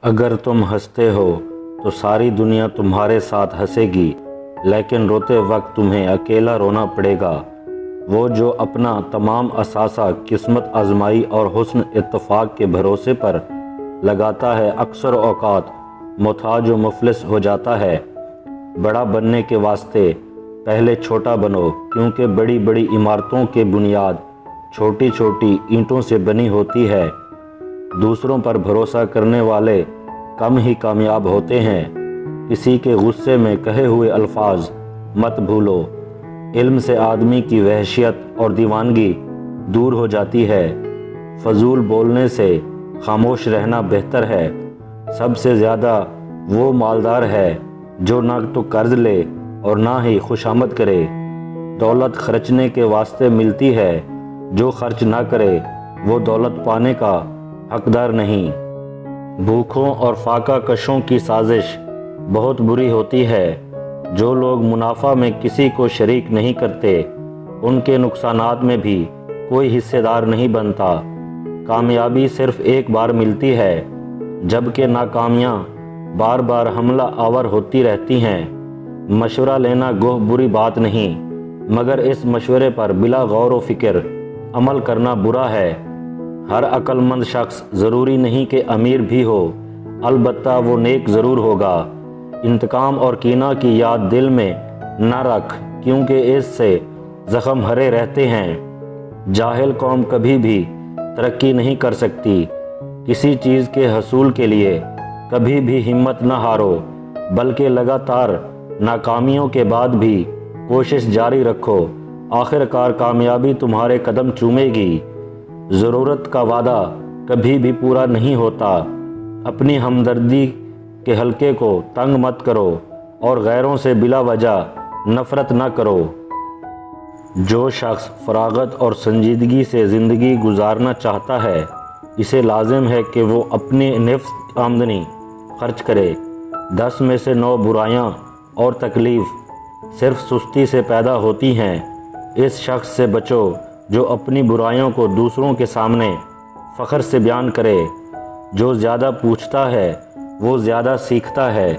اگر تم ہنستے ہو تو ساری دنیا تمہارے ساتھ ہنسے گی، لیکن روتے وقت تمہیں اکیلا رونا پڑے گا۔ وہ جو اپنا تمام اثاثہ قسمت آزمائی اور حسن اتفاق کے بھروسے پر لگاتا ہے، اکثر اوقات محتاج و مفلس ہو جاتا ہے۔ بڑا بننے کے واسطے پہلے چھوٹا بنو، کیونکہ بڑی بڑی عمارتوں کی بنیاد چھوٹی چھوٹی اینٹوں سے بنی ہوتی ہے۔ دوسروں پر بھروسہ کرنے والے کم ہی کامیاب ہوتے ہیں۔ کسی کے غصے میں کہے ہوئے الفاظ مت بھولو۔ علم سے آدمی کی وحشیت اور دیوانگی دور ہو جاتی ہے۔ فضول بولنے سے خاموش رہنا بہتر ہے۔ سب سے زیادہ وہ مالدار ہے جو نہ تو قرض لے اور نہ ہی خوشامد کرے۔ دولت خرچنے کے واسطے ملتی ہے، جو خرچ نہ کرے وہ دولت پانے کا حقدار نہیں۔ بھوکھوں اور فاقہ کشوں کی سازش بہت بری ہوتی ہے۔ جو لوگ منافع میں کسی کو شریک نہیں کرتے، ان کے نقصانات میں بھی کوئی حصے دار نہیں بنتا۔ کامیابی صرف ایک بار ملتی ہے، جبکہ ناکامیاں بار بار حملہ آور ہوتی رہتی ہیں۔ مشورہ لینا گوہ بری بات نہیں، مگر اس مشورے پر بلا غور و فکر عمل کرنا برا ہے۔ ہر عقل مند شخص ضروری نہیں کہ امیر بھی ہو، البتہ وہ نیک ضرور ہوگا۔ انتقام اور کینہ کی یاد دل میں نہ رکھ، کیونکہ اس سے زخم ہرے رہتے ہیں۔ جاہل قوم کبھی بھی ترقی نہیں کر سکتی۔ کسی چیز کے حصول کے لیے کبھی بھی ہمت نہ ہارو، بلکہ لگاتار ناکامیوں کے بعد بھی کوشش جاری رکھو۔ آخر کار کامیابی تمہارے قدم چومے گی۔ ضرورت کا وعدہ کبھی بھی پورا نہیں ہوتا۔ اپنی ہمدردی کے حلقے کو تنگ مت کرو اور غیروں سے بلا وجہ نفرت نہ کرو۔ جو شخص فراغت اور سنجیدگی سے زندگی گزارنا چاہتا ہے، اسے لازم ہے کہ وہ اپنی نفس آمدنی خرچ کرے۔ 10 میں سے 9 برائیاں اور تکلیف صرف سستی سے پیدا ہوتی ہیں۔ اس شخص سے بچو جو اپنی برائیوں کو دوسروں کے سامنے فخر سے بیان کرے۔ جو زیادہ پوچھتا ہے وہ زیادہ سیکھتا ہے۔